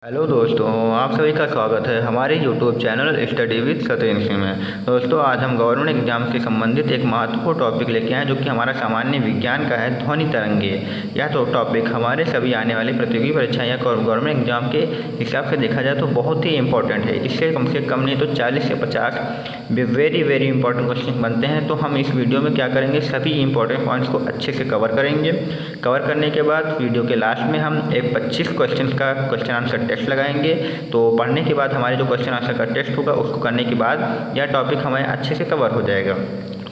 Hello दोस्तों, आप सभी का स्वागत है हमारे YouTube channel study with Satyendra में। दोस्तों, आज हम गवर्नमेंट एग्जाम से संबंधित एक महत्वपूर्ण टॉपिक लेके आए जो कि हमारा सामान्य विज्ञान का है, ध्वनि तरंगे। यह तो टॉपिक हमारे सभी आने वाली प्रतियोगी परीक्षाएं या गवर्नमेंट एग्जाम के हिसाब से देखा जाए तो बहुत ही इंपॉर्टेंट है। इससे कम नहीं तो 40 से 50 वेरी इंपॉर्टेंट क्वेश्चन बनते हैं। तो हम इस वीडियो में क्या करेंगे, सभी इंपॉर्टेंट पॉइंट्स को अच्छे से कवर करेंगे। कवर करने के बाद वीडियो के लास्ट में हम एक 25 क्वेश्चन का क्वेश्चन आंसर टेस्ट लगाएंगे। तो पढ़ने के बाद हमारे जो क्वेश्चन आंसर का टेस्ट होगा उसको करने के बाद यह टॉपिक हमें अच्छे से कवर हो जाएगा।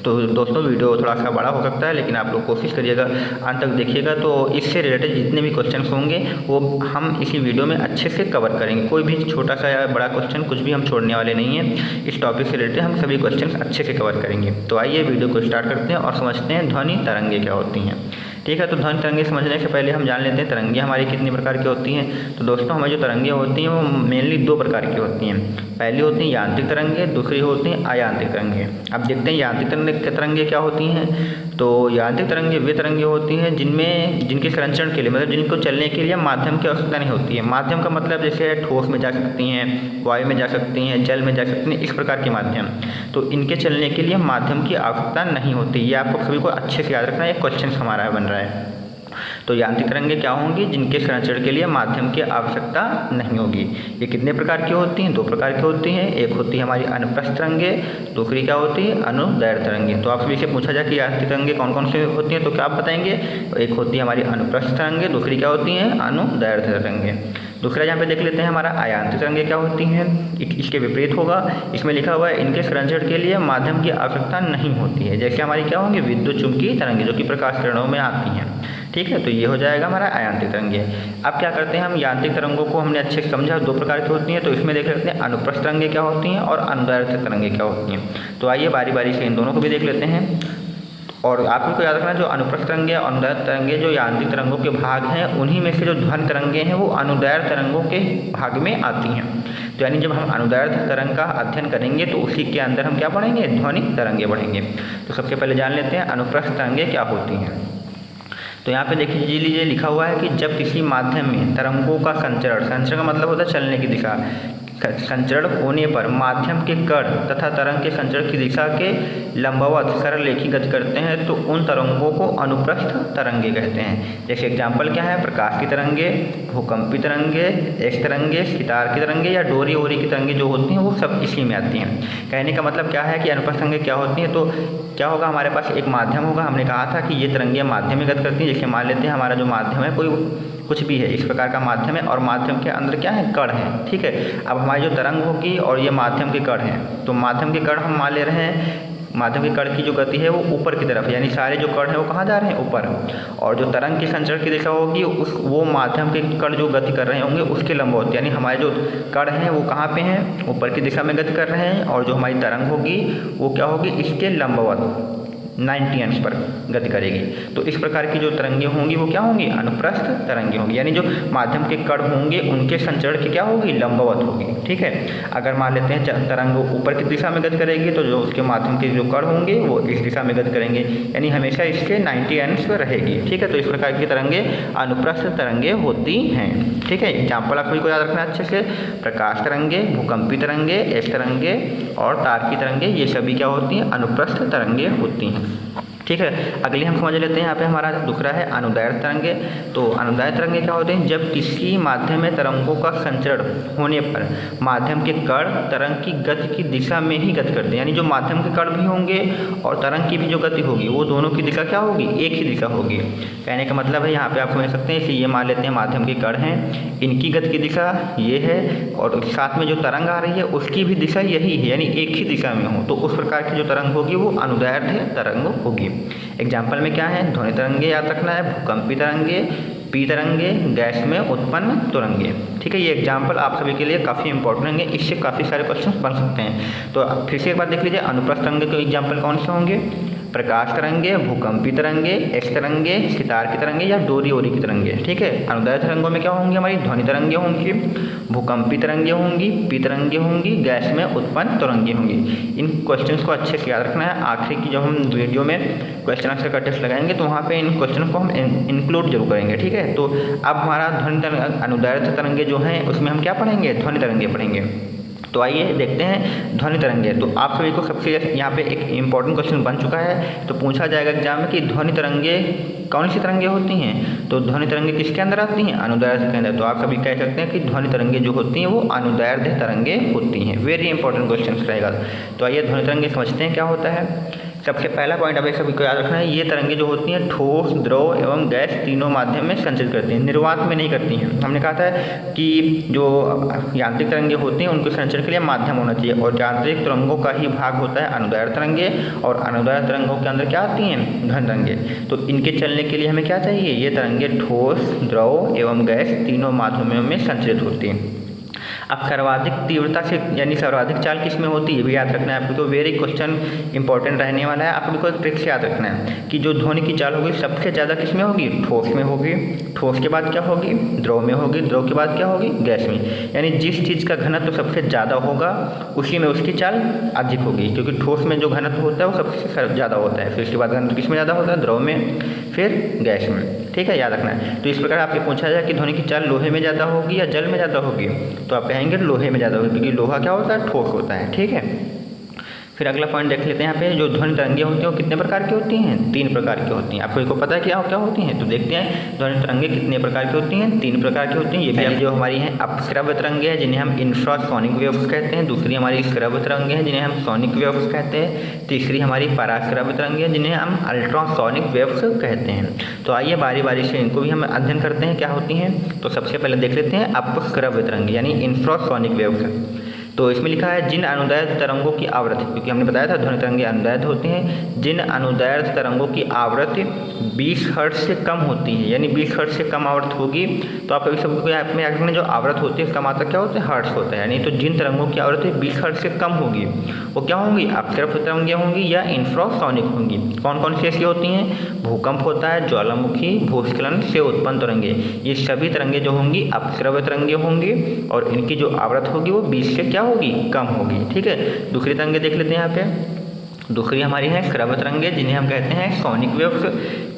तो दोस्तों, वीडियो थोड़ा सा बड़ा हो सकता है, लेकिन आप लोग कोशिश करिएगा अंत तक देखिएगा। तो इससे रिलेटेड जितने भी क्वेश्चन होंगे वो हम इसी वीडियो में अच्छे से कवर करेंगे। कोई भी छोटा सा या बड़ा क्वेश्चन कुछ भी हम छोड़ने वाले नहीं हैं। इस टॉपिक से रिलेटेड हम सभी क्वेश्चन अच्छे से कवर करेंगे। तो आइए वीडियो को स्टार्ट करते हैं और समझते हैं ध्वनि तरंगे क्या होती हैं। ठीक है, तो ध्वनि तरंगे समझने से पहले हम जान लेते हैं तरंगे हमारी कितनी प्रकार की होती हैं। तो दोस्तों, हमारी जो तरंगे होती हैं वो मेनली दो प्रकार की होती हैं। पहली होती हैं यांत्रिक तरंगे, दूसरी होती हैं अयांत्रिक तरंगे। अब देखते हैं यांत्रिक तरंगे क्या होती हैं। तो यांत्रिक तरंगे वे तरंगे होती हैं जिनके संचरण के लिए, मतलब जिनको चलने के लिए माध्यम की आवश्यकता नहीं होती है। माध्यम का मतलब जैसे ठोस में जा सकती हैं, वायु में जा सकती हैं, जल में जा सकती हैं, इस प्रकार के माध्यम। तो इनके चलने के लिए माध्यम की आवश्यकता नहीं होती। ये आपको सभी को अच्छे से याद रखना है, एक क्वेश्चन हमारा बन रहा है। तो यांत्रिक तरंगे क्या होंगी, जिनके संचरण के लिए माध्यम की आवश्यकता नहीं होगी। ये कितने प्रकार की होती हैं? दो प्रकार की होती हैं। एक होती है हमारी अनुप्रस्थ तरंगे, दूसरी क्या होती है, अनुदैर्ध्य तरंगे। तो आपसे से पूछा जाए कि यांत्रिक तरंगे कौन कौन से होती हैं, तो क्या आप बताएंगे? एक होती है हमारी अनुप्रस्थ तरंगे, दूसरी क्या होती है, अनुदैर्ध्य तरंगे। दूसरा यहाँ पे देख लेते हैं हमारा अयांत्रिक तरंगे क्या होती हैं। इसके विपरीत होगा, इसमें लिखा हुआ है इनके संचरण के लिए माध्यम की आवश्यकता नहीं होती है। जैसे हमारी क्या होंगी, विद्युत चुम्बकीय तरंगे जो कि प्रकाश किरणों में आती हैं। ठीक है, तो ये हो जाएगा हमारा अयांत्रिक तरंगे। अब क्या करते हैं हम, यांत्रिक तरंगों को हमने अच्छे से समझा, दो प्रकार की होती हैं। तो इसमें देख लेते हैं अनुप्रस्थ तरंगे क्या होती हैं और अनुदैर्ध्य तरंगे क्या होती हैं। तो आइए बारी बारी से इन दोनों को भी देख लेते हैं। और आपको याद रखना, जो अनुप्रस्थ तरंगे और अनुदैर्ध्य तरंगे जो यांत्रिक तरंगों के भाग हैं, उन्हीं में से जो ध्वनि तरंगे हैं वो अनुदैर्ध्य तरंगों के भाग में आती हैं। तो यानी जब हम अनुदैर्ध्य तरंग का अध्ययन करेंगे तो उसी के अंदर हम क्या पढ़ेंगे, ध्वनि तरंगे पढ़ेंगे। तो सबसे पहले जान लेते हैं अनुप्रस्थ तरंगे क्या होती हैं। तो यहाँ पे देखिए लीजिए लिखा हुआ है कि जब किसी माध्यम में तरंगों का संचरण का मतलब होता है चलने की दिशा, संचरण होने पर माध्यम के कण तथा तरंग के संचरण की दिशा के लंबवत सरलरेखी गति करते हैं तो उन तरंगों को अनुप्रस्थ तरंगे कहते हैं। जैसे एग्जाम्पल क्या है, प्रकाश की तरंगे, भूकंपी तरंगे, एक्स तरंगे, सितार की तरंगे या डोरी ओरी की तरंगे जो होती हैं वो सब इसी में आती हैं। कहने का मतलब क्या है कि अनुप्रस्थ तरंगे क्या होती हैं। तो क्या होगा, हमारे पास एक माध्यम होगा। हमने कहा था कि ये तरंगे माध्यम में गति करती हैं। जैसे मान लेते हैं हमारा जो माध्यम है कुछ भी है, इस प्रकार का माध्यम है और माध्यम के अंदर क्या है, कण है। ठीक है, अब हमारी जो तरंग होगी और ये माध्यम के कण हैं, तो माध्यम के कण हम मान ले रहे हैं, माध्यम के कण की जो गति है वो ऊपर की तरफ, यानी सारे जो कण हैं वो कहाँ जा रहे हैं, ऊपर। और जो तरंग की संचरण की दिशा होगी वो माध्यम के कण जो गति कर रहे होंगे उसके लंबवत, यानी हमारे जो कण हैं वो कहाँ पे हैं, ऊपर की दिशा में गति कर रहे हैं। और जो हमारी तरंग होगी वो क्या होगी, इसके लंबवत 90 अंश पर गति करेगी। तो इस प्रकार की जो तरंगे होंगी वो क्या होंगी, अनुप्रस्थ तरंगे होंगी। यानी जो माध्यम के कण होंगे उनके संचरण की क्या होगी, लंबवत होगी। ठीक है, अगर मान लेते हैं तरंग ऊपर की दिशा में गति करेगी तो जो उसके माध्यम के जो कण होंगे वो इस दिशा में गति करेंगे, यानी हमेशा इसके 90 अंश पर रहेगी। ठीक है, तो इस प्रकार की तरंगे अनुप्रस्थ तरंगे होती हैं। ठीक है, एग्जाम्पल आप सभी को याद रखना अच्छे से, प्रकाश तरंगे, भूकंपी तरंगे, एक्स तरंगे और तार की तरंगे, ये सभी क्या होती हैं, अनुप्रस्थ तरंगे होती हैं। ठीक है, अगली हम समझ लेते हैं। यहाँ पे हमारा दूसरा है अनुदैर्ध्य तरंगे। तो अनुदैर्ध्य तरंगे क्या होते हैं, जब किसी माध्यम में तरंगों का संचरण होने पर माध्यम के कण तरंग की गति की दिशा में ही गति करते हैं। यानी जो माध्यम के कण भी होंगे और तरंग की भी जो गति होगी वो दोनों की दिशा क्या होगी, एक ही दिशा होगी। कहने का मतलब है, यहाँ पे आप समझ सकते हैं, इसे ये मान लेते हैं माध्यम के कण हैं, इनकी गति की दिशा ये है और साथ में जो तरंग आ रही है उसकी भी दिशा यही है, यानी एक ही दिशा में हो। तो उस प्रकार की जो तरंग होगी वो अनुदैर्ध्य तरंग होगी। एग्जाम्पल में क्या है, ध्वनि तरंगे याद रखना है, भूकंपी तरंगे, पी तरंगे, गैस में उत्पन्न तरंगे। ठीक है, ये एग्जाम्पल आप सभी के लिए काफ़ी इंपॉर्टेंट होंगे, इससे काफ़ी सारे क्वेश्चन बन सकते हैं। तो फिर से एक बार देख लीजिए, अनुप्रस्थ तरंगे के एग्जाम्पल कौन से होंगे, प्रकाश तरंगे, भूकंपी तरंगे, एक्स तरंगे, सितार की तरंगे या डोरी ओरी की तरंगे। ठीक है, अनुदैर्ध्य तरंगों में क्या होंगी, हमारी ध्वनि तरंगे होंगी, भूकंपी तरंगे होंगी, पी तरंगे होंगी, गैस में उत्पन्न तरंगे होंगी। इन क्वेश्चंस को अच्छे से याद रखना है। आखिरी की जब हम वीडियो में क्वेश्चन आंसर का टेस्ट लगाएंगे तो वहाँ पे इन क्वेश्चन को हम इंक्लूड जरूर करेंगे। ठीक है, तो अब हमारा ध्वनि तरंग अनुदैर्ध्य तरंगे जो हैं उसमें हम क्या पढ़ेंगे, ध्वनि तरंगे पढ़ेंगे। तो आइए देखते हैं ध्वनि तरंगे। तो आप सभी को सबसे यहाँ पे एक इम्पॉर्टेंट क्वेश्चन बन चुका है, तो पूछा जाएगा एग्जाम में कि ध्वनि तरंगे कौन सी तरंगे होती हैं। तो ध्वनि तरंगे किसके अंदर आती हैं, अनुदैर्ध्य के अंदर। तो आप सभी कह सकते हैं कि ध्वनि तरंगे जो होती हैं वो अनुदैर्ध्य तरंगे होती हैं। वेरी इंपॉर्टेंट क्वेश्चन रहेगा। तो आइए ध्वनि तरंगे समझते हैं क्या होता है। सबसे पहला पॉइंट अभी सभी को याद रखना है, ये तरंगे जो होती हैं ठोस, द्रव एवं गैस तीनों माध्यम में संचरित करती हैं, निर्वात में नहीं करती हैं। हमने कहा था कि जो यांत्रिक तरंगे होती हैं उनके संचरण के लिए माध्यम होना चाहिए, और यांत्रिक तरंगों का ही भाग होता है अनुदैर्ध्य तरंगे, और अनुदैर्ध्य तरंगों के अंदर क्या आती हैं, ध्वनि तरंगे। तो इनके चलने के लिए हमें क्या चाहिए, ये तरंगे ठोस, द्रव एवं गैस तीनों माध्यमों में संचरित होती हैं। अब सर्वाधिक तीव्रता से यानी सर्वाधिक चाल किस में होती है भी याद रखना है आपको। तो वेरी क्वेश्चन इंपॉर्टेंट रहने वाला है। आपको एक ट्रिक से याद रखना है कि जो ध्वनि की चाल होगी सबसे ज़्यादा किस में होगी, ठोस में होगी, ठोस के बाद क्या होगी, द्रव में होगी, द्रव के बाद क्या होगी, गैस में। यानी जिस चीज़ का घनत्व सबसे ज़्यादा होगा उसी में उसकी चाल अधिक होगी, क्योंकि ठोस में जो घनत्व होता है वो सबसे ज़्यादा होता है। फिर उसके बाद घनत्व किस में ज़्यादा होता है, द्रव में, फिर गैस में। ठीक है, याद रखना है। तो इस प्रकार आपसे पूछा जाए कि ध्वनि की चाल लोहे में ज़्यादा होगी या जल में ज़्यादा होगी, तो आप कहेंगे लोहे में ज़्यादा होगी, क्योंकि लोहा क्या होता है, ठोस होता है। ठीक है, फिर अगला पॉइंट देख लेते हैं। यहाँ पे जो ध्वनि तरंगे होती हैं वो कितने प्रकार की होती हैं, 3 प्रकार की होती हैं। आपको इसको पता है क्या क्या होती हैं, तो देखते हैं ध्वनि तरंगे कितने प्रकार की होती हैं, 3 प्रकार की होती हैं। ये भी जो हमारी हैं अपश्रव्य तरंगे हैं जिन्हें हम इंफ्रासोनिक वेव्स कहते हैं, दूसरी हमारी श्रव्य तरंगे हैं जिन्हें हम सोनिक वेव्स कहते हैं, तीसरी हमारी पराश्रव्य तरंगे हैं जिन्हें हम अल्ट्रासोनिक वेव्स कहते हैं। तो आइए बारी बारी से इनको भी हम अध्ययन करते हैं क्या होती हैं। तो सबसे पहले देख लेते हैं अपश्रव्य तरंगे यानी इंफ्रासोनिक वेव्स। तो इसमें लिखा है जिन अनुदैर्ध्य तरंगों की आवृत्ति, क्योंकि हमने बताया था ध्वनि तरंगे अनुदैर्ध्य होती हैं, जिन अनुदैर्ध्य तरंगों की आवृत्ति 20 हर्ट्ज से कम होती है, यानी 20 हर्ट्ज से कम आवृत्ति होगी। तो आप अभी सबको यहाँ में याद जो आवृत्ति होती है इसका मात्रा क्या होता है, हर्ट्ज होता है। यानी तो जिन तरंगों की आवृत्ति 20 हर्ट्ज से कम होगी वो क्या होंगी, अपश्रव्य तरंगे होंगी या इंफ्रासोनिक होंगी। कौन कौन सी ऐसी होती हैं, भूकंप होता है, ज्वालामुखी, भूस्खलन से उत्पन्न तरंगे, ये सभी तरंगे जो होंगी अपश्रव्य तरंगे होंगी, और इनकी जो आवृत्ति होगी वो 20 से क्या होगी, कम होगी। ठीक है, दूसरी तरंगे देख लेते हैं। यहाँ पे दूसरी हमारी है श्रव्य तरंगे जिन्हें हम कहते हैं सोनिक वेव्स।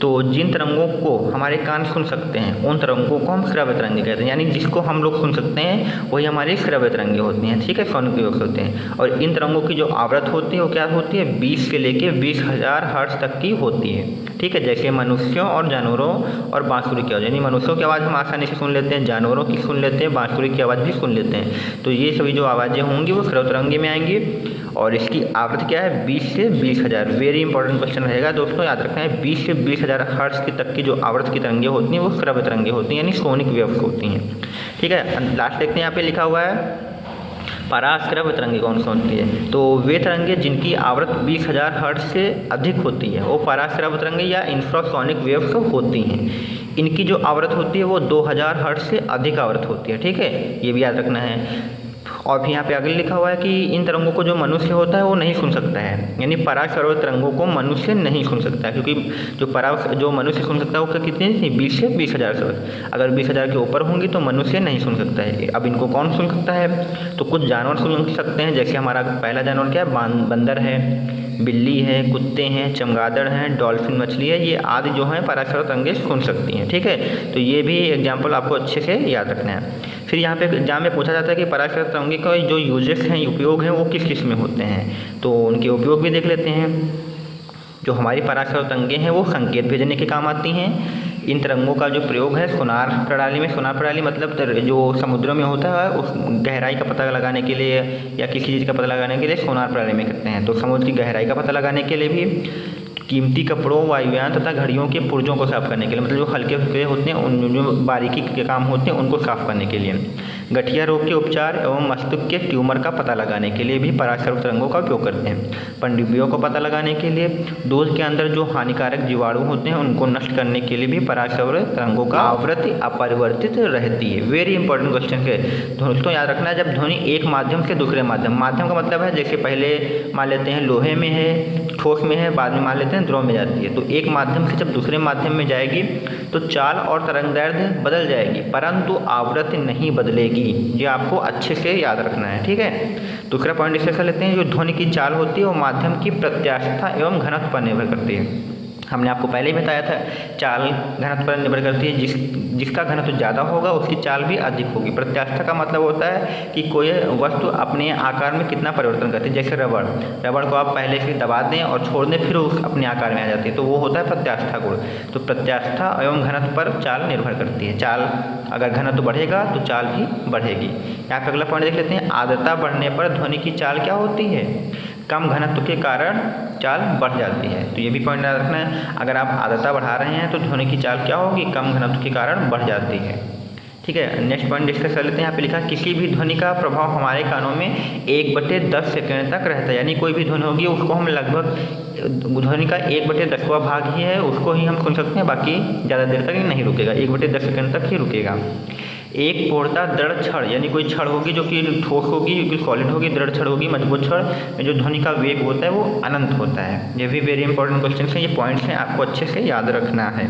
तो जिन तरंगों को हमारे कान सुन सकते हैं उन तरंगों को हम श्रव्य तरंगे कहते हैं, यानी जिसको हम लोग सुन सकते हैं वही हमारी श्रव्य तरंगे होती हैं। ठीक है, सोनिक वेव्स होते हैं। और इन तरंगों की जो आवृत्ति होती है वो क्या होती है, 20 से लेके 20,000 हर्ट्ज तक की होती है। ठीक है, जैसे मनुष्यों और जानवरों और बांसुरी की आवाज़, यानी मनुष्यों की आवाज़ हम आसानी से सुन लेते हैं, जानवरों की सुन लेते हैं, बांसुरी की आवाज़ भी सुन लेते हैं। तो ये सभी जो आवाज़ें होंगी वो श्रव्य तरंगे में आएंगी, और इसकी आवृत्ति क्या है, 20 से 20,000। वेरी इंपॉर्टेंट क्वेश्चन रहेगा दोस्तों, याद रखना है 20 से 20,000 हर्ट्ज की तक की जो आवृत्ति की तरंगे होती हैं वो श्रव्य तरंगे होती हैं, यानी सोनिक वेव्स होती हैं। ठीक है, लास्ट देखते हैं, यहाँ पे लिखा हुआ है पराश्रव्य तरंगे कौन कौन सी है। तो वे तरंगे जिनकी आवृत्ति 20,000 हर्ट्ज से अधिक होती है वो पराश्रव्य तरंगे या इंफ्रासोनिक वेव्स होती हैं। इनकी जो आवृत्ति होती है वो 2000 हर्ट्ज से अधिक आवृत्ति होती है। ठीक है, ये भी याद रखना है। और फिर यहाँ पे आगे लिखा हुआ है कि इन तरंगों को जो मनुष्य होता है वो नहीं सुन सकता है, यानी पराश्रव्य तरंगों को मनुष्य नहीं सुन सकता है, क्योंकि जो मनुष्य सुन सकता है वो कितनी थी, 20 से 20,000 से। अगर 20,000 के ऊपर होंगी तो मनुष्य नहीं सुन सकता है। अब इनको कौन सुन सकता है, तो कुछ जानवर सुन सकते हैं, जैसे हमारा पहला जानवर क्या है, बंदर है, बिल्ली है, कुत्ते हैं, चमगादड़ हैं, डॉल्फिन मछली है, ये आदि जो हैं पराश्रव्य तरंगे सुन सकती हैं। ठीक है, तो ये भी एग्जाम्पल आपको अच्छे से याद रखना है। फिर यहाँ पे एग्जाम में पूछा जाता है कि पराश्रव्य तरंगे का जो यूजेस हैं, उपयोग हैं, वो किस किस में होते हैं। तो उनके उपयोग भी देख लेते हैं। जो हमारी पराश्रव्य तरंगे हैं वो संकेत भेजने के काम आती हैं। इन तरंगों का जो प्रयोग है सोनार प्रणाली में, सोनार प्रणाली मतलब जो समुद्रों में होता है उस गहराई का पता लगाने के लिए या किसी चीज़ का पता लगाने के लिए सोनार प्रणाली में करते हैं। तो समुद्र की गहराई का पता लगाने के लिए भी, कीमती कपड़ों, वायुयान तथा घड़ियों के पुर्जों को साफ करने के लिए, मतलब जो हल्के फुल्के होते हैं उन जो बारीकी के काम होते हैं उनको साफ करने के लिए। गठिया रोग के उपचार एवं मस्तिष्क के ट्यूमर का पता लगाने के लिए भी पराश्रव तरंगों का उपयोग करते हैं। पनडुब्बियों को पता लगाने के लिए दूध के अंदर जो हानिकारक जीवाणु होते हैं उनको नष्ट करने के लिए भी पराश्रव तरंगों का आवृत्ति अपरिवर्तित रहती है। वेरी इंपॉर्टेंट क्वेश्चन है दोस्तों, याद रखना है। जब ध्वनि एक माध्यम से दूसरे माध्यम का मतलब है जैसे पहले मान लेते हैं लोहे में है, ठोस में है, बाद में मान लेते हैं द्रव में जाती है। तो एक माध्यम से जब दूसरे माध्यम में जाएगी तो चाल और तरंग दैर्ध्य बदल जाएगी, परंतु आवृत्ति नहीं बदलेगी। ये आपको अच्छे से याद रखना है, ठीक है। दूसरा पॉइंट डिस्कस कर लेते हैं। जो ध्वनि की चाल होती है वो माध्यम की प्रत्यास्थता एवं घनत्व पर निर्भर करती है। हमने आपको पहले ही बताया था चाल घनत्व पर निर्भर करती है। जिसका घनत्व ज़्यादा होगा उसकी चाल भी अधिक होगी। प्रत्यास्थता का मतलब होता है कि कोई वस्तु अपने आकार में कितना परिवर्तन करती है। जैसे रबड़ को आप पहले से दबा दें और छोड़ दें फिर उस अपने आकार में आ जाती है, तो वो होता है प्रत्यास्था गुण। तो प्रत्यास्था एवं घनत्व पर चाल निर्भर करती है। चाल अगर घनत्व बढ़ेगा तो चाल भी बढ़ेगी। यहाँ पर अगला पॉइंट देख लेते हैं। आर्द्रता बढ़ने पर ध्वनि की चाल क्या होती है? कम घनत्व के कारण चाल बढ़ जाती है। तो ये भी पॉइंट याद रखना है। अगर आप आर्द्रता बढ़ा रहे हैं तो ध्वनि की चाल क्या होगी? कम घनत्व के कारण बढ़ जाती है, ठीक है। नेक्स्ट पॉइंट डिस्कस कर लेते हैं। यहाँ पे लिखा किसी भी ध्वनि का प्रभाव हमारे कानों में 1/10 सेकेंड तक रहता है। यानी कोई भी ध्वनि होगी उसको हम लगभग ध्वनि का 1/10वां भाग ही है उसको ही हम सुन सकते हैं, बाकी ज़्यादा देर तक नहीं रुकेगा, 1/10 सेकेंड तक ही रुकेगा। एक पूर्णतः दृढ़ छड़, यानी कोई छड़ होगी जो कि ठोस होगी, जो कि सॉलिड होगी, दृढ़ छड़ होगी, मजबूत छड़ में जो ध्वनि का वेग होता है वो अनंत होता है। ये भी वेरी इंपॉर्टेंट क्वेश्चन है। ये पॉइंट्स हैं, आपको अच्छे से याद रखना है।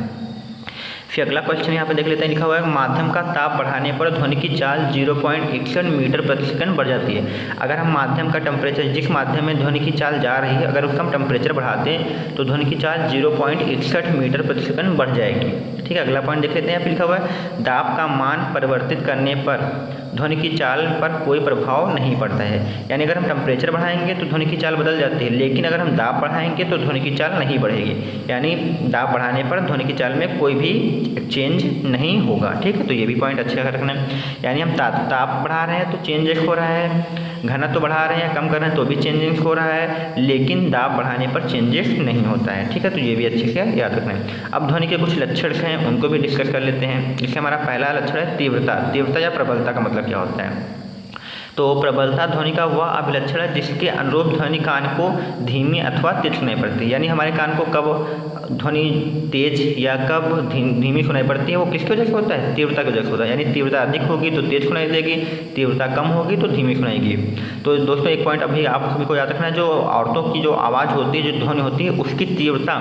फिर अगला क्वेश्चन यहाँ पे देख लेते हैं। लिखा हुआ है माध्यम का ताप बढ़ाने पर ध्वनि की चाल 0.61 मीटर प्रति सेकंड बढ़ जाती है। अगर हम माध्यम का टेम्परेचर, जिस माध्यम में ध्वनि की चाल जा रही है, अगर उसका हम टेम्परेचर बढ़ाते हैं तो ध्वनि की चाल 0.61 मीटर प्रति सेकंड बढ़ जाएगी, ठीक है। अगला पॉइंट देख लेते हैं। यहाँ पे लिखा हुआ है दाब का मान परिवर्तित करने पर ध्वनि की चाल पर कोई प्रभाव नहीं पड़ता है। यानी अगर हम टेम्परेचर बढ़ाएंगे तो ध्वनि की चाल बदल जाती है, लेकिन अगर हम दाब बढ़ाएंगे तो ध्वनि की चाल नहीं बढ़ेगी। यानी दाब बढ़ाने पर ध्वनि की चाल में कोई भी चेंज नहीं होगा, ठीक है। तो ये भी पॉइंट अच्छे से रखना है। यानी हम ताप बढ़ा रहे हैं तो चेंजेस हो रहा है, घनत्व बढ़ा रहे हैं, कम कर रहे हैं तो भी चेंजेस हो रहा है, लेकिन दाब बढ़ाने पर चेंजेस नहीं होता है, ठीक है। तो ये भी अच्छे से याद रखना है। अब ध्वनि के कुछ लक्षण हैं उनको भी डिस्कस कर लेते हैं। इससे हमारा पहला लक्षण है तीव्रता या प्रबलता का मतलब क्या होता है? तो प्रबलता ध्वनि का वह अभिलक्षण है जिसके अनुरूप ध्वनि कान को धीमी अथवा तेज सुनाई पड़ती है। यानी हमारे कान को कब ध्वनि तेज या कब धीमी सुनाई पड़ती है वो किसकी वजह से होता है? तीव्रता की वजह से होता है। यानी तीव्रता अधिक होगी तो तेज सुनाई देगी, तीव्रता कम होगी तो धीमी सुनाएगी। तो दोस्तों एक पॉइंट अभी आप सभी को याद रखना है। जो औरतों की जो आवाज़ होती है, जो ध्वनि होती है, उसकी तीव्रता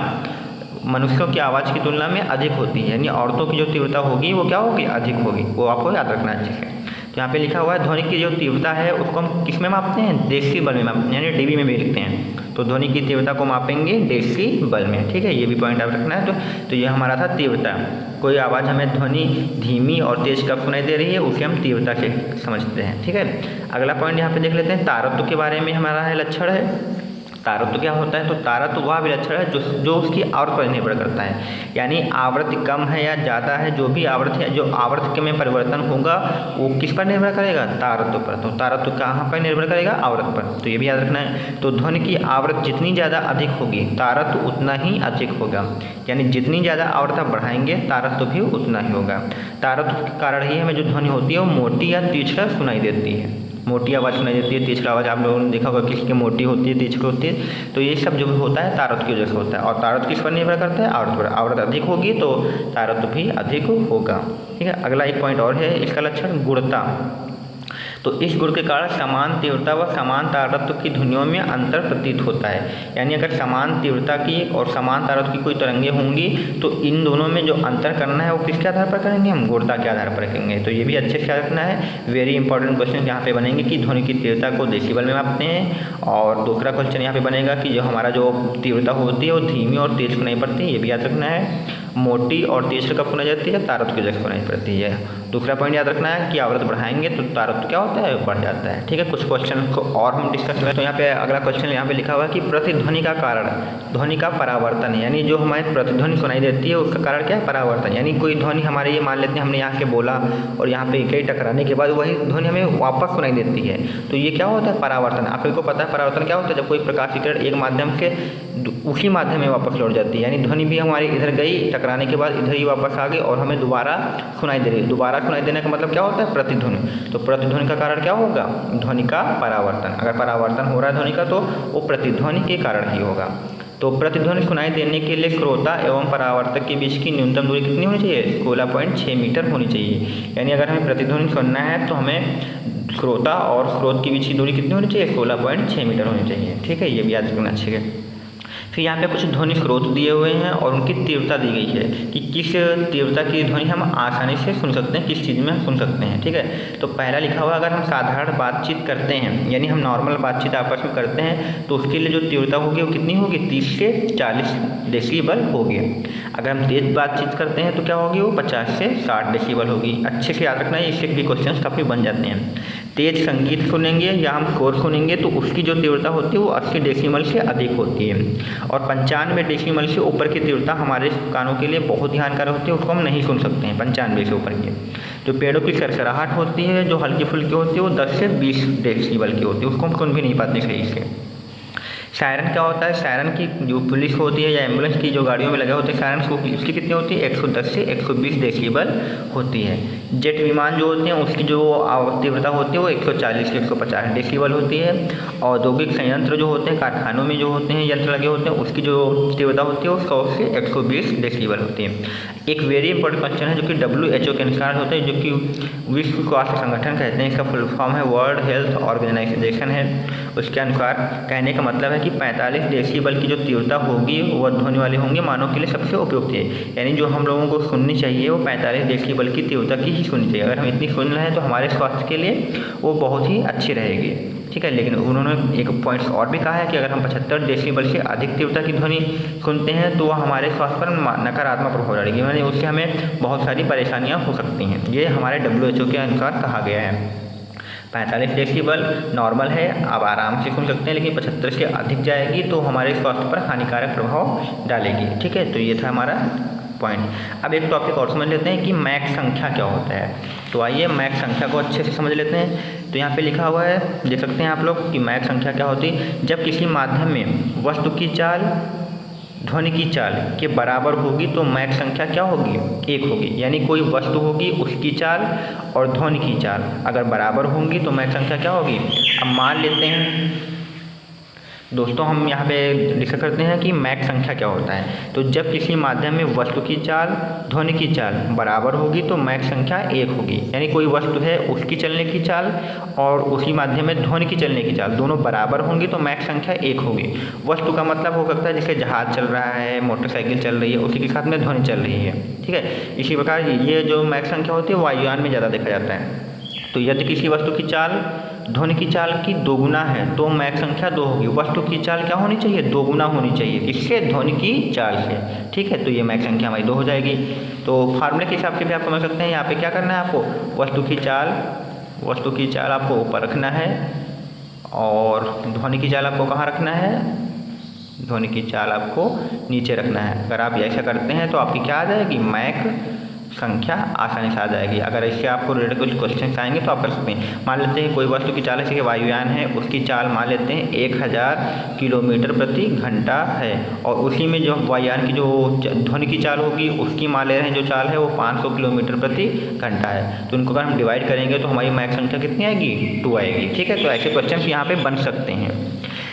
मनुष्यों की आवाज़ की तुलना में अधिक होती है। यानी औरतों की जो तीव्रता होगी वो क्या होगी? अधिक होगी। वो आपको याद रखना है अच्छे से। तो यहाँ पे लिखा हुआ है ध्वनि की जो तीव्रता है उसको हम किस में मापते हैं? डेसिबल में मापते हैं, यानी डीबी में भी लिखते हैं। तो ध्वनि की तीव्रता को मापेंगे डेसिबल में, ठीक है। ये भी पॉइंट आप रखना है। तो ये हमारा था तीव्रता। कोई आवाज़ हमें ध्वनि धीमी और तेज कब सुनाई दे रही है उसे हम तीव्रता से समझते हैं, ठीक है। अगला पॉइंट यहाँ पे देख लेते हैं। तारत्व के बारे में हमारा है लक्षण है। तारत्व क्या होता है? तो तारत्व वह विलक्षण है जो उसकी आवृत्ति पर निर्भर करता है। यानी आवृत्ति कम है या ज़्यादा है, जो भी आवृत्ति है, जो आवृत्ति में परिवर्तन होगा वो किस पर निर्भर करेगा? तारत्व पर। तो तारत्व कहाँ पर निर्भर करेगा? आवृत्ति पर। तो ये भी याद रखना है। तो ध्वनि की आवृत्ति जितनी ज़्यादा अधिक होगी तारत्व उतना ही अधिक होगा। यानी जितनी ज़्यादा आवृत्ति बढ़ाएंगे तारत्व भी उतना ही होगा। तारत्व के कारण ही हमें जो ध्वनि होती है वो मोटी या तीक्ष्ण सुनाई देती है। मोटी आवाज़ सुनाई देती है, तीक्ष्ण आवाज़ आप लोगों ने देखा होगा किसकी मोटी होती है, तीक्ष्ण होती है। तो ये सब जो होता है तारत्व की वजह से होता है। और तारत्व किस पर निर्भर करता है? आवृत्ति पर। आवृत्ति अधिक होगी तो तारत्व भी अधिक होगा, ठीक है। अगला एक पॉइंट और है, इसका लक्षण गुणता। तो इस गुण के कारण समान तीव्रता व समान तारत्व की ध्वनियों में अंतर प्रतीत होता है। यानी अगर समान तीव्रता की और समान तारत्व की कोई तरंगें होंगी तो इन दोनों में जो अंतर करना है वो किसके आधार पर करेंगे? हम गुणता के आधार पर करेंगे। तो ये भी अच्छे से याद रखना है। वेरी इंपॉर्टेंट क्वेश्चन यहाँ पे बनेंगे कि ध्वनि की तीव्रता को डेसिबल में मापते हैं। और दूसरा क्वेश्चन यहाँ पे बनेगा कि जो हमारा जो तीव्रता होती है वो धीमी और तेज सुनाई पड़ती है, ये भी याद रखना है। मोटी और तेज कब सुनाई जाती है? तारत्व की वजह से सुनाई पड़ती है। दूसरा पॉइंट याद रखना है कि आवृत्ति बढ़ाएंगे तो तारत्व क्या होता है? बढ़ जाता है, ठीक है। कुछ क्वेश्चन को और हम डिस्कस करें। तो यहाँ पे अगला क्वेश्चन यहाँ पे लिखा हुआ है कि प्रतिध्वनि का कारण ध्वनि का परावर्तन। यानी जो हमारी प्रतिध्वनि सुनाई देती है उसका कारण क्या है? परावर्तन। यानी कोई ध्वनि हमारे ये मान लेते हैं हमने यहाँ के बोला और यहाँ पे कई टकराने के बाद वही ध्वनि हमें वापस सुनाई देती है, तो ये क्या होता है? परावर्तन। आप लोगों को पता है परावर्तन क्या होता है? जब कोई प्रकाश की किरण एक माध्यम से उसी माध्यम में वापस लौट जाती है, यानी ध्वनि भी हमारी इधर गई टकराने के बाद इधर ही वापस आ गई और हमें दोबारा सुनाई दे रही है। दोबारा सुनाई देने का मतलब क्या होता है? प्रतिध्वनि। तो प्रतिध्वनि का कारण क्या होगा? ध्वनि का परावर्तन। अगर परावर्तन हो रहा है ध्वनि का तो वो प्रतिध्वनि के कारण ही होगा। तो प्रतिध्वनि सुनाई देने के लिए श्रोता एवं परावर्तक के बीच की न्यूनतम दूरी कितनी होनी चाहिए? 16.6 मीटर होनी चाहिए। यानी अगर हमें प्रतिध्वनि सुनना है तो हमें श्रोता और स्रोत के बीच की दूरी कितनी होनी चाहिए? 16.6 मीटर होनी चाहिए। ठीक है, ये भी याद रखना अच्छे से। फिर यहाँ पे कुछ ध्वनि स्रोत दिए हुए हैं और उनकी तीव्रता दी गई है कि किस तीव्रता की ध्वनि हम आसानी से सुन सकते हैं, किस चीज़ में हम सुन सकते हैं। ठीक है, तो पहला लिखा हुआ अगर हम साधारण बातचीत करते हैं यानी हम नॉर्मल बातचीत आपस में करते हैं तो उसके लिए जो तीव्रता होगी वो कितनी होगी? 30 से 40 डेसीबल होगी। अगर हम तेज़ बातचीत करते हैं तो क्या होगी? वो 50 से 60 डेसीबल होगी। अच्छे से याद रखना है, इससे भी क्वेश्चन काफ़ी बन जाते हैं। तेज संगीत सुनेंगे या हम शोर सुनेंगे तो उसकी जो तीव्रता होती है वो 80 डेसीबल से अधिक होती है और 95 डेसीबल से ऊपर की तीव्रता हमारे कानों के लिए बहुत ही हानिकारक होती है, उसको हम नहीं सुन सकते हैं 95 से ऊपर की। जो पेड़ों की सरसराहट होती है जो हल्की फुल्की होती है वो 10 से 20 डेसीबल की होती है, उसको हम सुन भी नहीं पाते सही से। सायरन क्या होता है? सायरन की जो पुलिस होती है या एम्बुलेंस की जो गाड़ियों में लगे होते हैं सायरन, उसकी कितनी होती है? 110 से 120 डेसीबल होती है। जेट विमान जो होते हैं उसकी जो तीव्रता होती है वो 140 से 150 डेसीबल होती है। औद्योगिक संयंत्र जो होते हैं, कारखानों में जो होते हैं यंत्र लगे होते हैं, उसकी जो तीव्रता होती है वो 100 से 120 डेसीबल होती है। एक वेरी इंपॉर्टेंट क्वेश्चन है जो कि WHO के अनुसार होता है, जो कि विश्व स्वास्थ्य संगठन कहते हैं, इसका फुल फॉर्म है वर्ल्ड हेल्थ ऑर्गेनाइजेशन है। उसके अनुसार कहने का मतलब है कि 45 डेसीबल की जो तीव्रता होगी वह ध्वनि वाले होंगे मानव के लिए सबसे उपयुक्त है। यानी जो हम लोगों को सुननी चाहिए वो 45 डेसीबल की तीव्रता की ही सुननी चाहिए। अगर हम इतनी सुन रहे हैं तो हमारे स्वास्थ्य के लिए वो बहुत ही अच्छी रहेगी। ठीक है, लेकिन उन्होंने एक पॉइंट्स और भी कहा है कि अगर हम 75 डेसीबल से अधिक तीव्रता की ध्वनि सुनते हैं तो वह हमारे स्वास्थ्य पर नकारात्मक प्रभाव डालेगी, यानी उससे हमें बहुत सारी परेशानियाँ हो सकती हैं। ये हमारे WHO के अनुसार कहा गया है। 45 डेसीबल नॉर्मल है, आप आराम से सुन सकते हैं, लेकिन 75 से अधिक जाएगी तो हमारे स्वास्थ्य पर हानिकारक प्रभाव डालेगी। ठीक है, तो ये था हमारा पॉइंट। अब एक टॉपिक और समझ लेते हैं कि मैक संख्या क्या होता है। तो आइए मैक संख्या को अच्छे से समझ लेते हैं। तो यहाँ पे लिखा हुआ है, देख सकते हैं आप लोग कि मैक संख्या क्या होती है? जब किसी माध्यम में वस्तु की चाल ध्वनि की चाल के बराबर होगी तो मैक संख्या क्या होगी? 1 होगी। यानी कोई वस्तु होगी उसकी चाल और ध्वनि की चाल अगर बराबर होंगी तो मैक संख्या क्या होगी? अब मान लेते हैं दोस्तों, हम यहाँ पे लिखा करते हैं कि मैक संख्या क्या होता है। तो जब किसी माध्यम में वस्तु की चाल ध्वनि की चाल बराबर होगी तो मैक संख्या 1 होगी। यानी कोई वस्तु है उसकी चलने की चाल और उसी माध्यम में ध्वनि की चलने की चाल दोनों बराबर होंगी तो मैक संख्या 1 होगी। वस्तु का मतलब हो सकता है जैसे जहाज चल रहा है, मोटरसाइकिल चल रही है, उसी के साथ में ध्वनि चल रही है। ठीक है, इसी प्रकार ये जो मैक संख्या होती है वायुयान में ज़्यादा देखा जाता है। तो यदि किसी वस्तु की चाल ध्वनि की चाल की दोगुना है तो मैक संख्या 2 होगी। वस्तु की चाल क्या होनी चाहिए? दोगुना होनी चाहिए, इससे ध्वनि की चाल से। ठीक है, तो ये मैक संख्या हमारी 2 हो जाएगी। तो फार्मूले के हिसाब से भी आप समझ सकते हैं। यहाँ पे क्या करना है आपको? वस्तु की चाल आपको ऊपर रखना है और ध्वनि की चाल आपको कहाँ रखना है? ध्वनि की चाल आपको नीचे रखना है। अगर आप ऐसा करते हैं तो आपकी क्या आ जाएगी? मैक संख्या आसानी से आ जाएगी। अगर इससे आपको रिलेटेड कुछ क्वेश्चन आएंगे तो आप कर सकते हैं। मान लेते हैं कोई वस्तु की चाल जैसे कि वायुयान है, उसकी चाल मान लेते हैं 1000 किलोमीटर प्रति घंटा है और उसी में जो वायुयान की जो ध्वनि की चाल होगी उसकी मान ले रहे हैं जो चाल है वो 500 किलोमीटर प्रति घंटा है। तो इनको अगर हम डिवाइड करेंगे तो हमारी मैक संख्या कितनी आएगी? 2 आएगी। ठीक है, तो ऐसे क्वेश्चन यहाँ पर बन सकते हैं।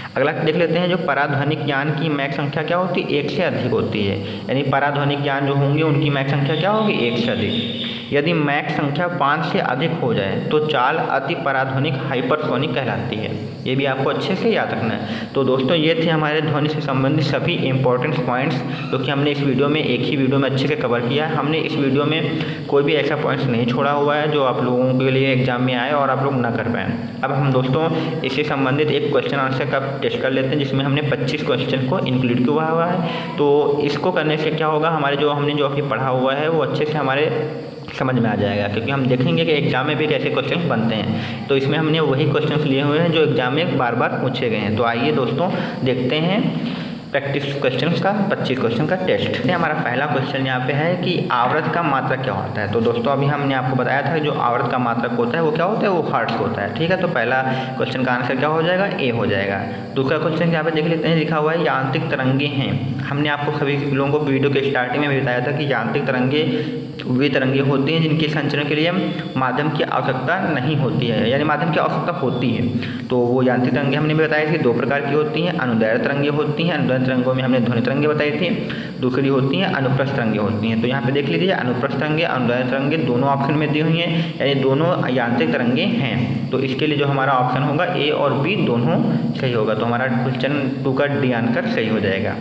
अगला देख लेते हैं, जो पराध्वनिक ज्ञान की मैक संख्या क्या होती है? 1 से अधिक होती है। यानी पराध्वनिक ज्ञान जो होंगे उनकी मैक संख्या क्या होगी? 1 से अधिक। यदि मैक संख्या 5 से अधिक हो जाए तो चाल अति पराध्वनिक हाइपरसोनिक कहलाती है। ये भी आपको अच्छे से याद रखना है। तो दोस्तों ये थे हमारे ध्वनि से संबंधित सभी इंपॉर्टेंट पॉइंट्स जो कि हमने इस वीडियो में एक ही वीडियो में अच्छे से कवर किया है। हमने इस वीडियो में कोई भी ऐसा पॉइंट्स नहीं छोड़ा हुआ है जो आप लोगों के लिए एग्जाम में आए और आप लोग ना कर पाएँ। अब हम दोस्तों इससे संबंधित एक क्वेश्चन आंसर का टेस्ट कर लेते हैं जिसमें हमने 25 क्वेश्चन को इंक्लूड किया हुआ है। तो इसको करने से क्या होगा, हमारे हमने जो अभी पढ़ा हुआ है वो अच्छे से हमारे समझ में आ जाएगा, क्योंकि हम देखेंगे कि एग्जाम में भी कैसे क्वेश्चन बनते हैं। तो इसमें हमने वही क्वेश्चन लिए हुए हैं जो एग्जाम में बार बार पूछे गए हैं। तो आइए दोस्तों देखते हैं प्रैक्टिस क्वेश्चन का 25 क्वेश्चन का टेस्ट। हमारा पहला क्वेश्चन यहाँ पे है कि आवर्त का मात्रक क्या होता है। तो दोस्तों अभी हमने आपको बताया था कि जो आवर्त का मात्रक होता है वो क्या होता है, वो हर्ट्ज होता है। ठीक है, तो पहला क्वेश्चन का आंसर क्या हो जाएगा, ए हो जाएगा। दूसरा क्वेश्चन यहाँ पे देख लेते हैं, लिखा हुआ है यांत्रिक तरंगे हैं। हमने आपको सभी लोगों को वीडियो के स्टार्टिंग में भी बताया था कि यांत्रिक तरंगे वे तरंगे होती हैं जिनके संचरण के लिए माध्यम की आवश्यकता नहीं होती है, यानी माध्यम की आवश्यकता होती है। तो वो यांत्रिक तरंगे हमने भी बताई थी, दो प्रकार की होती हैं। अनुदैर्ध्य तरंगे होती हैं, अनुदैर्ध्य तरंगों में हमने ध्वनि तरंगे बताई थी। दूसरी होती हैं अनुप्रस्थ तरंगे होती हैं। तो यहाँ पे देख लीजिए, अनुप्रस्थ तरंगे अनुदैर्ध्य तरंगे दोनों ऑप्शन में दी हुई हैं, यानी दोनों यांत्रिक तरंगे हैं। तो इसके लिए जो हमारा ऑप्शन होगा ए और बी दोनों सही होगा। तो हमारा क्वेश्चन 2 का डी आंसर सही हो जाएगा।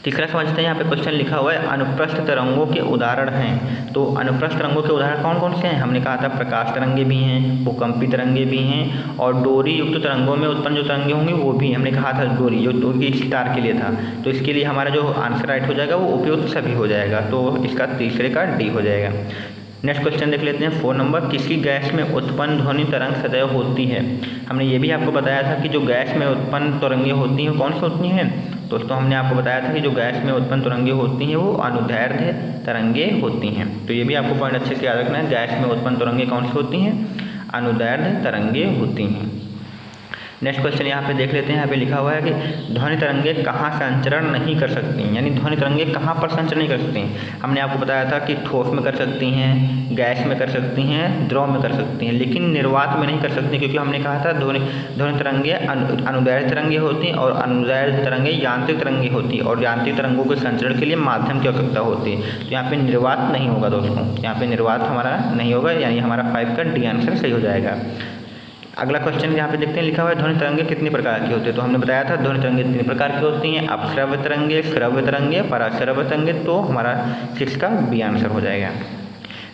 तीसरा समझते हैं, यहाँ पे क्वेश्चन लिखा हुआ है अनुप्रस्थ तरंगों के उदाहरण हैं। तो अनुप्रस्थ तरंगों के उदाहरण कौन कौन से हैं? हमने कहा था प्रकाश तरंगे भी हैं, भूकंपी तरंगे भी हैं, और डोरी युक्त तरंगों में उत्पन्न जो तरंगे होंगी वो भी। हमने कहा था डोरी जो कि स्टार के लिए था। तो इसके लिए हमारा जो आंसर राइट हो जाएगा वो उपयुक्त सभी हो जाएगा। तो इसका तीसरे का डी हो जाएगा। नेक्स्ट क्वेश्चन देख लेते हैं 4 नंबर, किसी गैस में उत्पन्न ध्वनि तरंग सदैव होती है। हमने ये भी आपको बताया था कि जो गैस में उत्पन्न तरंगे होती हैं कौन सी होती हैं दोस्तों? हमने आपको बताया था कि जो गैस में उत्पन्न तरंगे होती हैं वो अनुदैर्ध्य तरंगे होती हैं। तो ये भी आपको पॉइंट अच्छे से याद रखना है, गैस में उत्पन्न तरंगे कौन सी होती हैं? अनुदैर्ध्य तरंगे होती हैं। नेक्स्ट क्वेश्चन यहाँ पे देख लेते हैं, यहाँ पे लिखा हुआ है कि ध्वनि तरंगे कहाँ संचरण नहीं कर सकती, यानी ध्वनि तरंगे कहाँ पर संचरण नहीं कर सकती। हमने आपको बताया था कि ठोस में कर सकती हैं, गैस में कर सकती हैं, द्रव में कर सकती हैं, लेकिन निर्वात में नहीं कर सकती, क्योंकि हमने कहा था ध्वनि तरंगे अनुदैर्ध्य तरंगे होती हैं और अनुदैर्ध्य तरंगे यांत्रिक तरंगे होती हैं, और यांत्रिक तरंगों के संचरण के लिए माध्यम की आवश्यकता होती है। तो यहाँ पे निर्वात नहीं होगा दोस्तों, यहाँ पे निर्वात हमारा नहीं होगा, यानी हमारा 5 का डी आंसर सही हो जाएगा। अगला क्वेश्चन यहाँ पे देखते हैं, लिखा हुआ है ध्वनि तरंगे कितनी प्रकार की होती है। तो हमने बताया था ध्वनि तरंगे 3 प्रकार की होती हैं, अपश्रव्य तरंगे, श्रव्य तरंगे, पराश्रव्य तरंगे। तो हमारा 6 का बी आंसर हो जाएगा।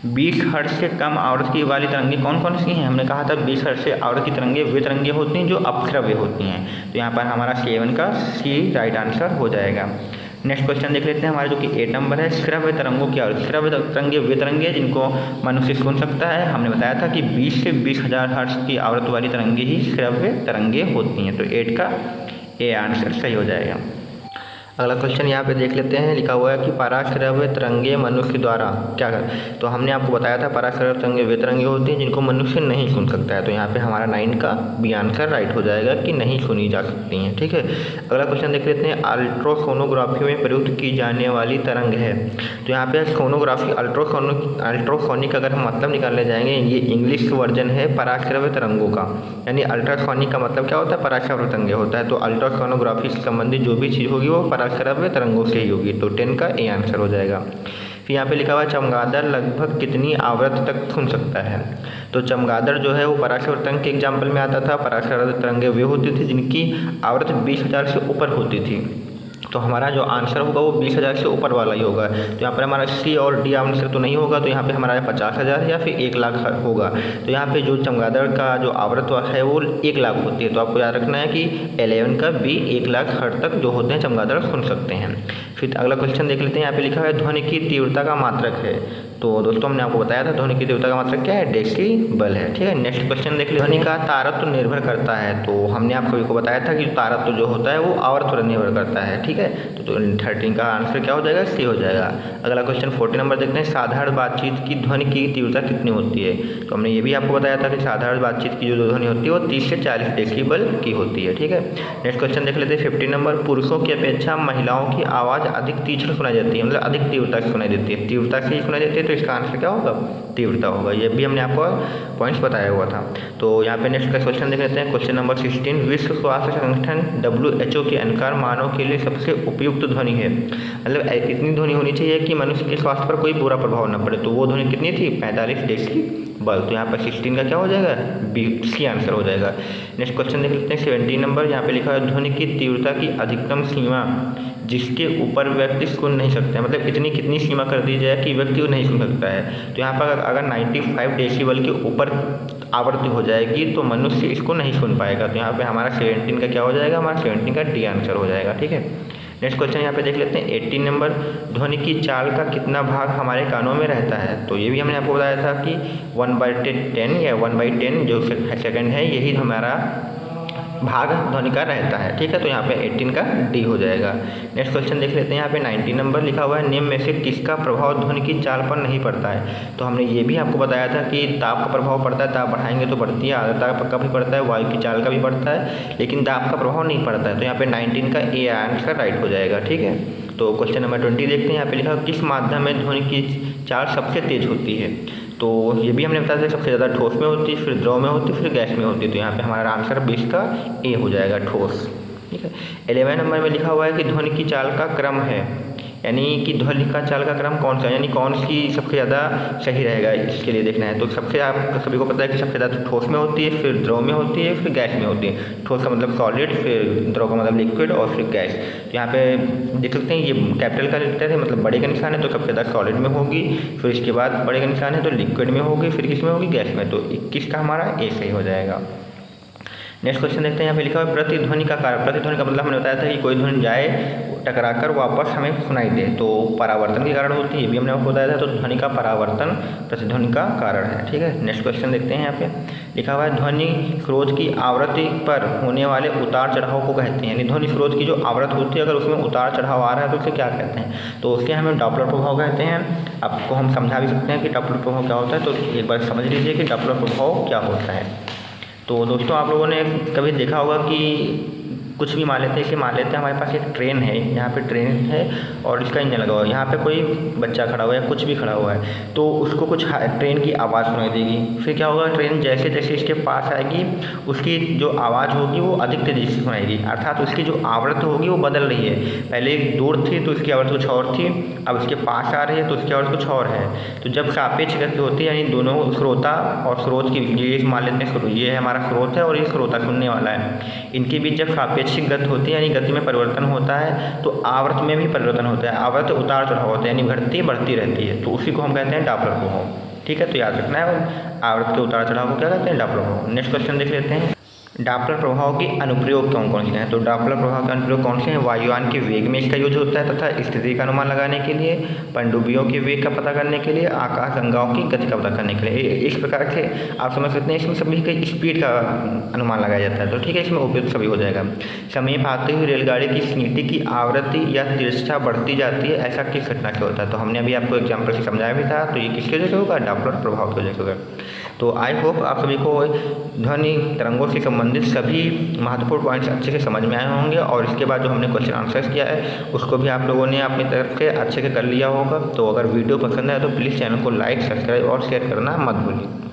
20 हर्ट्ज से कम आवृत्ति वाली तरंगे कौन कौन सी हैं? हमने कहा था 20 हर्ट्ज से आवृत्ति की तरंगे वे तरंगे होती हैं जो अपश्रव्य होती हैं। तो यहाँ पर हमारा 7 का सी राइट आंसर हो जाएगा। नेक्स्ट क्वेश्चन देख लेते हैं हमारे, जो कि 8 नंबर है, श्रव्य तरंगों की आवृत्ति। श्रव्य तरंगे वे तरंगे जिनको मनुष्य सुन सकता है। हमने बताया था कि 20 से 20,000 हर्ट्ज की आवृत्ति वाली तरंगे ही श्रव्य तरंगे होती हैं। तो 8 का ए आंसर सही हो जाएगा। अगला क्वेश्चन यहाँ पे देख लेते हैं, लिखा हुआ है कि पराश्रव्य तरंगे मनुष्य द्वारा क्या कर। तो हमने आपको बताया था पराश्रव्य तरंगे वे तरंगे होती हैं जिनको मनुष्य नहीं सुन सकता है। तो यहाँ पे हमारा 9 का बी आंसर राइट हो जाएगा कि नहीं सुनी जा सकती हैं। ठीक है, अगला क्वेश्चन देख लेते हैं, अल्ट्रासोनोग्राफी में प्रयुक्त की जाने वाली तरंग है। तो यहाँ पे सोनोग्राफी अल्ट्रासोनिक अगर हम मतलब निकालने जाएंगे, ये इंग्लिश वर्जन है पराश्रव्य तरंगों का, यानी अल्ट्रासोनिक का मतलब क्या होता है? पराश्रव्य तरंगे होता है। तो अल्ट्रासोनोग्राफी से संबंधित जो भी चीज़ होगी वो श्रव्य तरंगों से ही होगी। तो 10 का ए आंसर हो जाएगा। फिर यहाँ पे लिखा हुआ है चमगादड़ लगभग कितनी आवृत्ति तक सुन सकता है। तो चमगादड़ जो है वो पराश्रव्य तरंग के एग्जाम्पल में आता था। पराश्रव्य तरंगे वे होती थी जिनकी आवृत्ति 20,000 से ऊपर होती थी। तो हमारा जो आंसर होगा वो 20,000 से ऊपर वाला ही होगा। तो यहाँ पर हमारा सी और डी आंसर तो नहीं होगा, तो यहाँ पे हमारा 50,000 या फिर 1 लाख होगा। तो यहाँ पे जो चमगादड़ का जो आवृत्ति है वो 1 लाख होती है। तो आपको याद रखना है कि 11 का बी 1 लाख हर्ट्ज तक जो होते हैं चमगादड़ सुन सकते हैं। फिर अगला क्वेश्चन देख लेते हैं, यहाँ पे लिखा है ध्वनि की तीव्रता का मात्रक है। तो दोस्तों हमने आपको बताया था ध्वनि की तीव्रता का मात्रक क्या है? डेसिबल है। ठीक है, नेक्स्ट क्वेश्चन देख लेते हैं, ध्वनि का तारत्व निर्भर करता है। तो हमने आप सभी को बताया था कि तारत्व जो होता है वो आवर्त पर निर्भर करता है। ठीक है, तो 13 का आंसर क्या हो जाएगा? सी हो जाएगा। अगला क्वेश्चन 14 नंबर देखते हैं, साधारण बातचीत की ध्वनि की तीव्रता कितनी होती है। तो हमने ये भी आपको बताया था कि साधारण बातचीत की जो ध्वनि होती है वो 30 से 40 डेसिबल की होती है। ठीक है, नेक्स्ट क्वेश्चन देख लेते हैं 15 नंबर, पुरुषों की अपेक्षा महिलाओं की आवाज़ अधिक तीक्ष्ण सुनाई देती है, मतलब अधिक तीव्रता से सुनाई देती है। तीव्रता से ही सुनाई देती है, तो इसका आंसर क्या होगा? तीव्रता होगा। ये भी हमने आपको पॉइंट्स बताया हुआ था। तो यहाँ पे नेक्स्ट का क्वेश्चन देख लेते हैं, क्वेश्चन नंबर 16, विश्व स्वास्थ्य संगठन WHO के अनुसार मानव के लिए सबसे उपयुक्त ध्वनि है, मतलब इतनी ध्वनि होनी चाहिए कि मनुष्य के स्वास्थ्य पर कोई बुरा प्रभाव न पड़े। तो वो ध्वनि कितनी थी? 45 डेसिबल। तो यहाँ पर 16 का क्या हो जाएगा? बी सी आंसर हो जाएगा। नेक्स्ट क्वेश्चन देख लेते हैं 17 नंबर, यहाँ पे लिखा है ध्वनि की तीव्रता की अधिकतम सीमा जिसके ऊपर व्यक्ति सुन नहीं सकता है, मतलब इतनी कितनी सीमा कर दी जाए कि व्यक्ति को नहीं सुन सकता है। तो यहाँ पर अगर 95 डेसिबल के ऊपर आवृत्ति हो जाएगी तो मनुष्य इसको नहीं सुन पाएगा। तो यहाँ पे हमारा 17 का क्या हो जाएगा? हमारा 17 का डी आंसर हो जाएगा। ठीक है, नेक्स्ट क्वेश्चन यहाँ पे देख लेते हैं 18 नंबर, ध्वनि की चाल का कितना भाग हमारे कानों में रहता है। तो ये भी हमने आपको बताया था कि 1/10 या 1/10 जो सेकंड है यही हमारा भाग ध्वनि का रहता है। ठीक है, तो यहाँ पे 18 का डी हो जाएगा। नेक्स्ट क्वेश्चन देख लेते हैं। यहाँ पे 19 नंबर लिखा हुआ है, निम्न में से किसका प्रभाव ध्वनि की चाल पर नहीं पड़ता है। तो हमने ये भी आपको बताया था कि दाब का प्रभाव पड़ता है, दाब बढ़ाएंगे तो बढ़ती है, आर्द्रता का भी पड़ता है, वायु की चाल का भी पड़ता है, लेकिन दाब का प्रभाव नहीं पड़ता है। तो यहाँ पे 19 का ए आंसर राइट हो जाएगा। ठीक है, तो क्वेश्चन नंबर 20 देखते हैं। यहाँ पे लिखा किस माध्यम में ध्वनि की चाल सबसे तेज होती है। तो ये भी हमने बताया था सबसे ज़्यादा ठोस में होती है, फिर द्रव में होती है, फिर गैस में होती है। तो यहाँ पे हमारा आंसर 20 का ए हो जाएगा, ठोस। ठीक है, 11 नंबर में लिखा हुआ है कि ध्वनि की चाल का क्रम है, यानी कि ध्वनि का चाल का क्रम कौन सा, यानी कौन सी सबसे ज़्यादा सही रहेगा, इसके लिए देखना है। तो सबसे आप सभी को पता है कि सबसे ज़्यादा ठोस में होती है, फिर द्रव में होती है, फिर गैस में होती है। ठोस का मतलब सॉलिड, फिर द्रव का मतलब लिक्विड, और फिर गैस। तो यहाँ पे देख सकते हैं ये कैपिटल का लेटर है, मतलब बड़े का निशान है, तो सबसे ज़्यादा सॉलिड में होगी, फिर इसके बाद बड़े का निशान है तो लिक्विड में होगी, फिर किस में होगी, गैस में। तो 21 का हमारा ए सही हो जाएगा। नेक्स्ट क्वेश्चन देखते हैं। यहाँ पे लिखा हुआ है प्रतिध्वनि का कारण। प्रतिध्वनि का मतलब हमने बताया था कि कोई ध्वनि जाए टकराकर वापस हमें सुनाई दे, तो परावर्तन के कारण होती है, ये भी हमने आपको बताया था। तो ध्वनि का परावर्तन प्रतिध्वनि का कारण है। ठीक है, नेक्स्ट क्वेश्चन देखते हैं। यहाँ पे लिखा हुआ है ध्वनि स्रोत की आवृत्ति पर होने वाले उतार चढ़ाव को कहते हैं, यानी ध्वनि स्रोत की जो आवृत्ति होती है अगर उसमें उतार चढ़ाव आ रहा है तो उसे क्या कहते हैं। तो उसके हमें डॉपलर प्रभाव कहते हैं। आपको हम समझा भी सकते हैं कि डॉपलर प्रभाव क्या होता है, तो एक बार समझ लीजिए कि डॉपलर प्रभाव क्या होता है। तो दोस्तों आप लोगों ने कभी देखा होगा कि कुछ भी मान लेते हैं, इसे मान लेते हैं हमारे पास एक ट्रेन है, यहाँ पे ट्रेन है और इसका इंजन लगा हुआ है, यहाँ पे कोई बच्चा खड़ा हुआ है, कुछ भी खड़ा हुआ है, तो उसको कुछ ट्रेन की आवाज़ सुनाई देगी। फिर क्या होगा, ट्रेन जैसे जैसे इसके पास आएगी उसकी जो आवाज़ होगी वो अधिक तेजी से सुनाएगी, अर्थात उसकी जो आवृत्ति होगी वो बदल रही है। पहले दूर थी तो उसकी आवृत्ति कुछ और थी, अब इसके पास आ रही है तो उसकी आवृत्ति कुछ और है। तो जब सापेक्ष गति होती है, यानी दोनों श्रोता और स्रोत की, ये मान लेते हैं ये है हमारा स्रोत है और ये श्रोता सुनने वाला है, इनके बीच जब सापेक्ष गति होती है यानी गति में परिवर्तन होता है तो आवृत्ति में भी परिवर्तन होता है। आवृत्ति उतार चढ़ाव होता है, यानी घटती बढ़ती रहती है, तो उसी को हम कहते हैं डॉपलर प्रभाव। ठीक है, तो याद रखना है, आवृत्ति के उतार चढ़ाव को क्या कहते हैं, डॉपलर प्रभाव। नेक्स्ट क्वेश्चन देख लेते हैं। डॉपलर प्रभाव के अनुप्रयोग कौन कौन से हैं। तो डॉपलर प्रभाव के अनुप्रयोग कौन से हैं, वायुयान के वेग में इसका यूज होता है तथा स्थिति का अनुमान लगाने के लिए, पनडुब्बियों के वेग का पता करने के लिए, आकाशगंगाओं की गति का पता करने के लिए। इस प्रकार से आप समझ सकते हैं, इसमें सभी की स्पीड का अनुमान लगाया जाता है। तो ठीक है, इसमें उपयोग सभी हो जाएगा। समीप आते हुए रेलगाड़ी की सीटी की आवृत्ति या तिरछा बढ़ती जाती है, ऐसा किस घटना से होता है। तो हमने अभी आपको एग्जाम्पल से समझाया भी था, तो ये किसकी वजह से होगा, डॉपलर प्रभाव की वजह से होगा। तो आई होप आप सभी को ध्वनि तरंगों से संबंधित सभी महत्वपूर्ण पॉइंट्स अच्छे से समझ में आए होंगे, और इसके बाद जो हमने क्वेश्चन आंसर्स किया है उसको भी आप लोगों ने अपनी तरफ से अच्छे से कर लिया होगा। तो अगर वीडियो पसंद आए तो प्लीज़ चैनल को लाइक, सब्सक्राइब और शेयर करना मत भूलिए।